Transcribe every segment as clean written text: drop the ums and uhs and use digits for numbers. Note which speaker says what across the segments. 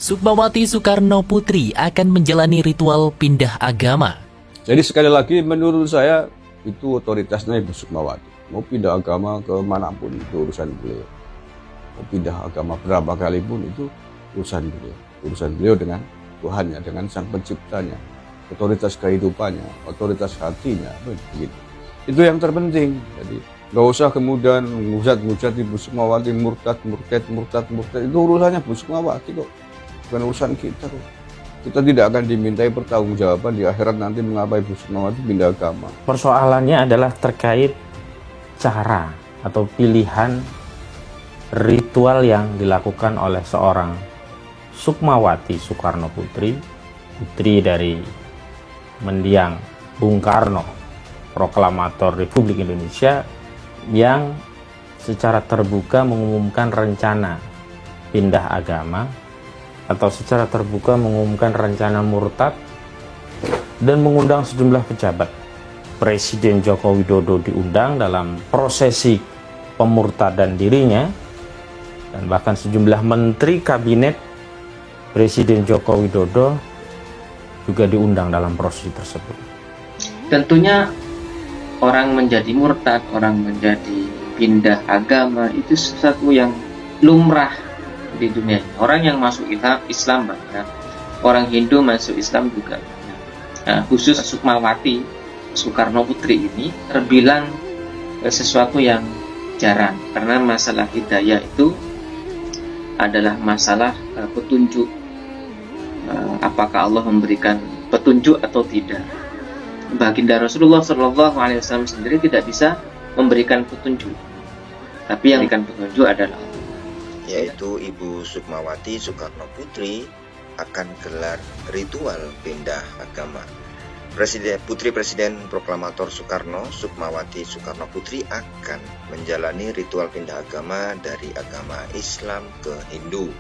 Speaker 1: Sukmawati Soekarno Putri akan menjalani ritual pindah agama.
Speaker 2: Jadi sekali lagi menurut saya itu otoritasnya Ibu Sukmawati. Mau pindah agama ke manapun itu urusan beliau. Mau pindah agama berapa kali pun itu urusan beliau. Urusan beliau dengan Tuhannya, dengan Sang Penciptanya. Otoritas kehidupannya, otoritas hatinya, begitu. Itu yang terpenting. Jadi nggak usah kemudian ngujat Ibu Sukmawati murtad, itu urusannya Ibu Sukmawati kok. Bukan urusan kita kok. Kita tidak akan dimintai pertanggungjawaban di akhirat nanti mengapa Ibu Sukmawati pindah agama.
Speaker 3: Persoalannya adalah terkait cara atau pilihan ritual yang dilakukan oleh seorang Sukmawati Soekarno Putri, putri dari mendiang Bung Karno, proklamator Republik Indonesia, yang secara terbuka mengumumkan rencana pindah agama atau secara terbuka mengumumkan rencana murtad dan mengundang sejumlah pejabat. Presiden Joko Widodo diundang dalam prosesi pemurtadan dirinya, dan bahkan sejumlah menteri kabinet Presiden Joko Widodo juga diundang dalam prosesi tersebut.
Speaker 4: Tentunya orang menjadi murtad, orang menjadi pindah agama itu sesuatu yang lumrah di dunia ini. Orang yang masuk Islam banyak, orang Hindu masuk Islam juga banyak. Nah, khusus Sukmawati Soekarno Putri ini terbilang sesuatu yang jarang, karena masalah hidayah itu adalah masalah petunjuk. Apakah Allah memberikan petunjuk atau tidak? Baginda Rasulullah SAW sendiri tidak bisa memberikan petunjuk, tapi yang memberikan petunjuk adalah Allah,
Speaker 5: yaitu Ibu Sukmawati Soekarno Putri akan gelar ritual pindah agama. Putri Presiden Proklamator Soekarno, Sukmawati Soekarno Putri akan menjalani ritual pindah agama dari agama Islam ke Hindu.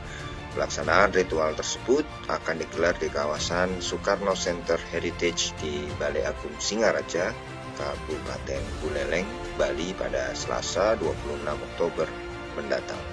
Speaker 5: Pelaksanaan ritual tersebut akan digelar di kawasan Soekarno Center Heritage di Balai Agung Singaraja, Kabupaten Buleleng, Bali pada Selasa 26 Oktober mendatang.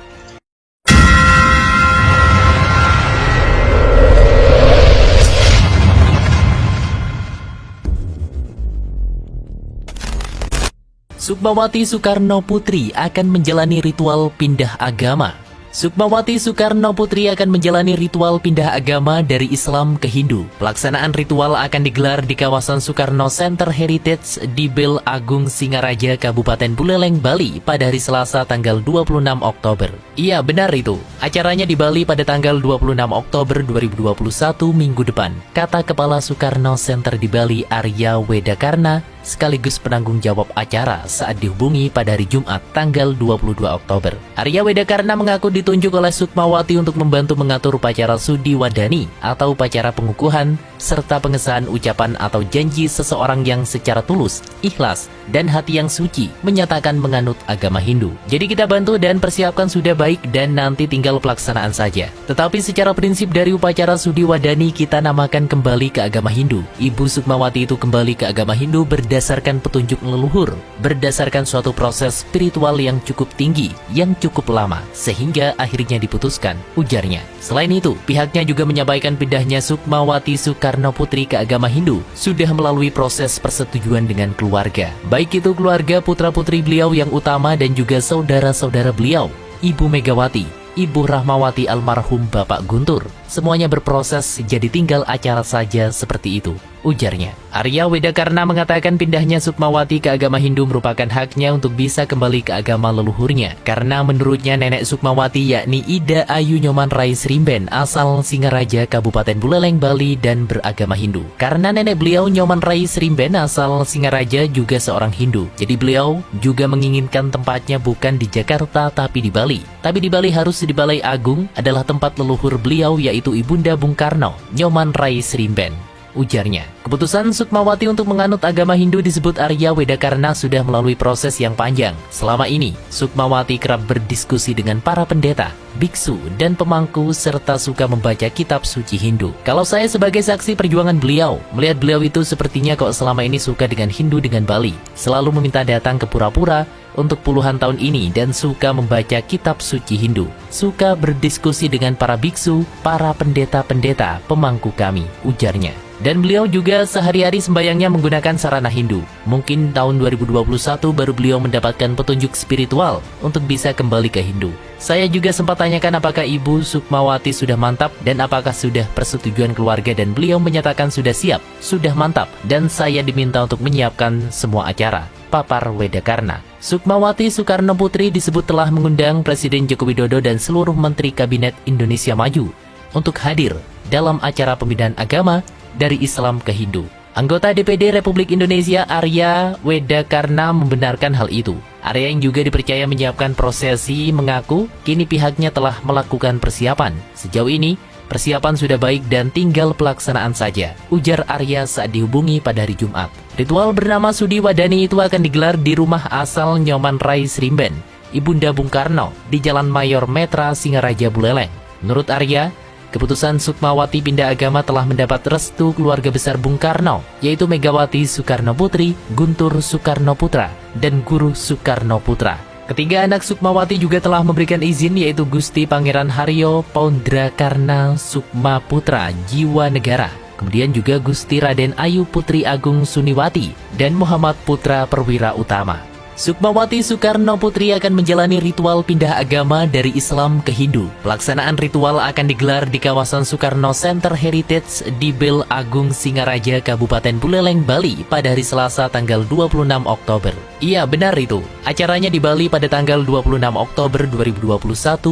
Speaker 1: Sukmawati Soekarno Putri akan menjalani ritual pindah agama. Sukmawati Soekarno Putri akan menjalani ritual pindah agama dari Islam ke Hindu. Pelaksanaan ritual akan digelar di kawasan Soekarno Center Heritage di Balai Agung Singaraja, Kabupaten Buleleng, Bali pada hari Selasa tanggal 26 Oktober. Iya, benar itu. Acaranya di Bali pada tanggal 26 Oktober 2021 minggu depan, kata Kepala Soekarno Center di Bali, Arya Wedakarna, sekaligus penanggung jawab acara saat dihubungi pada hari Jumat tanggal 22 Oktober. Arya Wedakarna mengaku ditunjuk oleh Sukmawati untuk membantu mengatur upacara Sudi Wadani atau upacara pengukuhan serta pengesahan ucapan atau janji seseorang yang secara tulus, ikhlas, dan hati yang suci menyatakan menganut agama Hindu. Jadi kita bantu dan persiapkan sudah baik dan nanti tinggal pelaksanaan saja. Tetapi secara prinsip dari upacara Sudi Wadani kita namakan kembali ke agama Hindu. Ibu Sukmawati itu kembali ke agama Hindu berdasarkan petunjuk leluhur, berdasarkan suatu proses spiritual yang cukup tinggi, yang cukup lama, sehingga akhirnya diputuskan, ujarnya. Selain itu, pihaknya juga menyampaikan pindahnya Sukmawati Soekarno Putri ke agama Hindu sudah melalui proses persetujuan dengan keluarga. Baik itu keluarga putra-putri beliau yang utama dan juga saudara-saudara beliau, Ibu Megawati, Ibu Rahmawati almarhum Bapak Guntur. Semuanya berproses, jadi tinggal acara saja seperti itu, ujarnya. Arya Wedakarna mengatakan pindahnya Sukmawati ke agama Hindu merupakan haknya untuk bisa kembali ke agama leluhurnya. Karena menurutnya nenek Sukmawati yakni Ida Ayu Nyoman Rai Srimben asal Singaraja, Kabupaten Buleleng, Bali dan beragama Hindu. Karena nenek beliau Nyoman Rai Srimben asal Singaraja juga seorang Hindu. Jadi beliau juga menginginkan tempatnya bukan di Jakarta tapi di Bali. Tapi di Bali harus di Balai Agung adalah tempat leluhur beliau yaitu Ibunda Bung Karno, Nyoman Rai Srimben, ujarnya. Keputusan Sukmawati untuk menganut agama Hindu disebut Arya Wedakarna sudah melalui proses yang panjang. Selama ini, Sukmawati kerap berdiskusi dengan para pendeta, biksu, dan pemangku serta suka membaca kitab suci Hindu. Kalau saya sebagai saksi perjuangan beliau, melihat beliau itu sepertinya kok selama ini suka dengan Hindu dengan Bali. Selalu meminta datang ke pura-pura, untuk puluhan tahun ini dan suka membaca kitab suci Hindu. Suka berdiskusi dengan para biksu, para pendeta-pendeta, pemangku kami, ujarnya. Dan beliau juga sehari-hari sembayangnya menggunakan sarana Hindu. Mungkin tahun 2021 baru beliau mendapatkan petunjuk spiritual untuk bisa kembali ke Hindu. Saya juga sempat tanyakan apakah Ibu Sukmawati sudah mantap dan apakah sudah persetujuan keluarga, dan beliau menyatakan sudah siap, sudah mantap, dan saya diminta untuk menyiapkan semua acara. Papar Wedakarna. Sukmawati Soekarno Putri disebut telah mengundang Presiden Joko Widodo dan seluruh Menteri Kabinet Indonesia Maju untuk hadir dalam acara pemindahan agama dari Islam ke Hindu. Anggota DPD Republik Indonesia Arya Wedakarna membenarkan hal itu. Arya yang juga dipercaya menyiapkan prosesi mengaku kini pihaknya telah melakukan persiapan. Sejauh ini, persiapan sudah baik dan tinggal pelaksanaan saja, ujar Arya saat dihubungi pada hari Jumat. Ritual bernama Sudi Wadani itu akan digelar di rumah asal Nyoman Rai Srimben, Ibunda Bung Karno, di Jalan Mayor Metra, Singaraja, Buleleng. Menurut Arya, keputusan Sukmawati pindah agama telah mendapat restu keluarga besar Bung Karno, yaitu Megawati Soekarno Putri, Guntur Soekarno Putra, dan Guru Soekarno Putra. Ketiga anak Sukmawati juga telah memberikan izin, yaitu Gusti Pangeran Haryo Poundrakarna Sukma Putra Jiwa Negara, kemudian juga Gusti Raden Ayu Putri Agung Suniwati, dan Muhammad Putra Perwira Utama. Sukmawati Soekarno Putri akan menjalani ritual pindah agama dari Islam ke Hindu. Pelaksanaan ritual akan digelar di kawasan Soekarno Center Heritage di Bel Agung Singaraja, Kabupaten Buleleng, Bali pada hari Selasa tanggal 26 Oktober. Iya, benar itu. Acaranya di Bali pada tanggal 26 Oktober 2021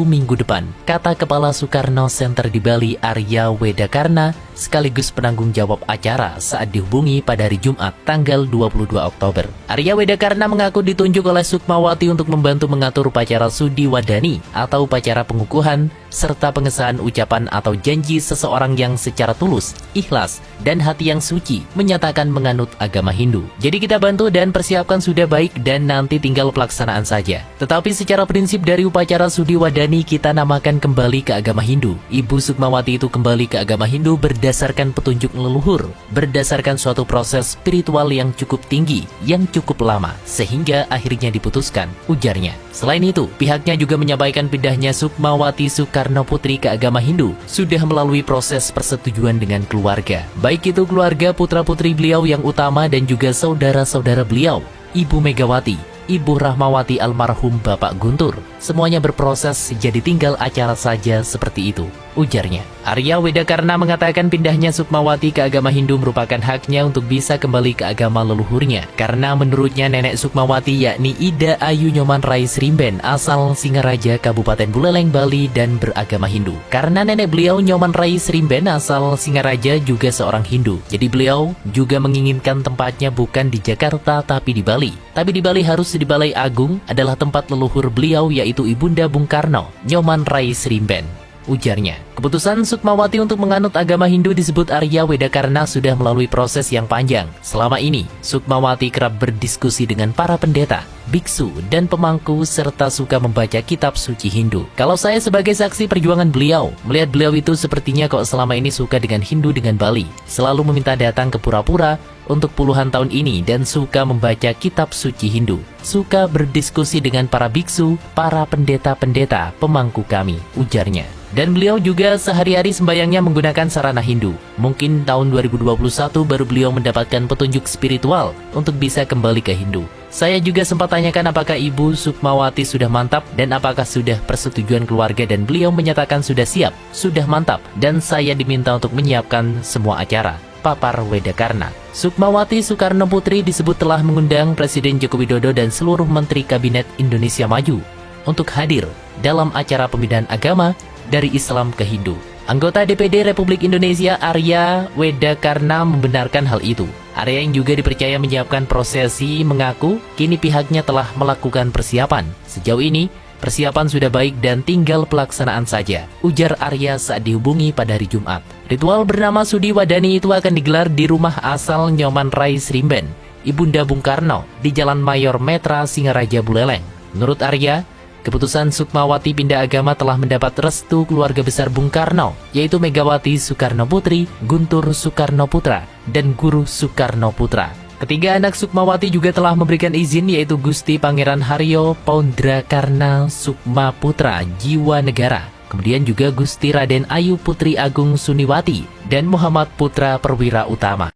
Speaker 1: minggu depan, kata Kepala Soekarno Center di Bali Arya Wedakarna sekaligus penanggung jawab acara saat dihubungi pada hari Jumat tanggal 22 Oktober. Arya Wedakarna mengaku ditunjuk oleh Sukmawati untuk membantu mengatur upacara Sudi Wadani atau upacara pengukuhan serta pengesahan ucapan atau janji seseorang yang secara tulus, ikhlas, dan hati yang suci menyatakan menganut agama Hindu. Jadi kita bantu dan persiapkan sudah baik dan nanti tinggal pelaksanaan saja. Tetapi secara prinsip dari upacara Sudi Wadani kita namakan kembali ke agama Hindu. Ibu Sukmawati itu kembali ke agama Hindu berdasarkan petunjuk leluhur, berdasarkan suatu proses spiritual yang cukup tinggi, yang cukup lama, sehingga akhirnya diputuskan, ujarnya. Selain itu, pihaknya juga menyampaikan pindahnya Sukmawati Soekarno Putri ke agama Hindu sudah melalui proses persetujuan dengan keluarga. Baik itu keluarga putra-putri beliau yang utama dan juga saudara-saudara beliau, Ibu Megawati, Ibu Rahmawati almarhum Bapak Guntur. Semuanya berproses, jadi tinggal acara saja seperti itu, ujarnya. Arya Wedakarna mengatakan pindahnya Sukmawati ke agama Hindu merupakan haknya untuk bisa kembali ke agama leluhurnya. Karena menurutnya nenek Sukmawati yakni Ida Ayu Nyoman Rai Srimben asal Singaraja, Kabupaten Buleleng, Bali dan beragama Hindu. Karena nenek beliau Nyoman Rai Srimben asal Singaraja juga seorang Hindu. Jadi beliau juga menginginkan tempatnya bukan di Jakarta tapi di Bali. Tapi di Bali harus di Balai Agung adalah tempat leluhur beliau yaitu Ibunda Bung Karno, Nyoman Rai Srimben, ujarnya. Keputusan Sukmawati untuk menganut agama Hindu disebut Arya Wedakarna sudah melalui proses yang panjang. Selama ini, Sukmawati kerap berdiskusi dengan para pendeta, biksu, dan pemangku serta suka membaca kitab suci Hindu. Kalau saya sebagai saksi perjuangan beliau, melihat beliau itu sepertinya kok selama ini suka dengan Hindu dengan Bali. Selalu meminta datang ke pura-pura untuk puluhan tahun ini dan suka membaca kitab suci Hindu. Suka berdiskusi dengan para biksu, para pendeta-pendeta, pemangku kami, ujarnya. Dan beliau juga sehari-hari sembayangnya menggunakan sarana Hindu. Mungkin tahun 2021 baru beliau mendapatkan petunjuk spiritual untuk bisa kembali ke Hindu. Saya juga sempat tanyakan apakah Ibu Sukmawati sudah mantap dan apakah sudah persetujuan keluarga, dan beliau menyatakan sudah siap, sudah mantap, dan saya diminta untuk menyiapkan semua acara. Papar Wedakarna. Sukmawati Soekarno Putri disebut telah mengundang Presiden Joko Widodo dan seluruh Menteri Kabinet Indonesia Maju untuk hadir dalam acara pemindahan agama dari Islam ke Hindu. Anggota DPD Republik Indonesia Arya Wedakarna membenarkan hal itu. Arya yang juga dipercaya menyiapkan prosesi mengaku kini pihaknya telah melakukan persiapan. Sejauh ini, persiapan sudah baik dan tinggal pelaksanaan saja, ujar Arya saat dihubungi pada hari Jumat. Ritual bernama Sudi Wadani itu akan digelar di rumah asal Nyoman Rai Srimben, Ibunda Bung Karno, di Jalan Mayor Metra, Singaraja, Buleleng. Menurut Arya, keputusan Sukmawati pindah agama telah mendapat restu keluarga besar Bung Karno, yaitu Megawati Soekarno Putri, Guntur Soekarno Putra, dan Guru Soekarno Putra. Ketiga anak Sukmawati juga telah memberikan izin, yaitu Gusti Pangeran Haryo Paundrakarna Sukmaputra Jiwa Negara, kemudian juga Gusti Raden Ayu Putri Agung Suniwati, dan Muhammad Putra Perwira Utama.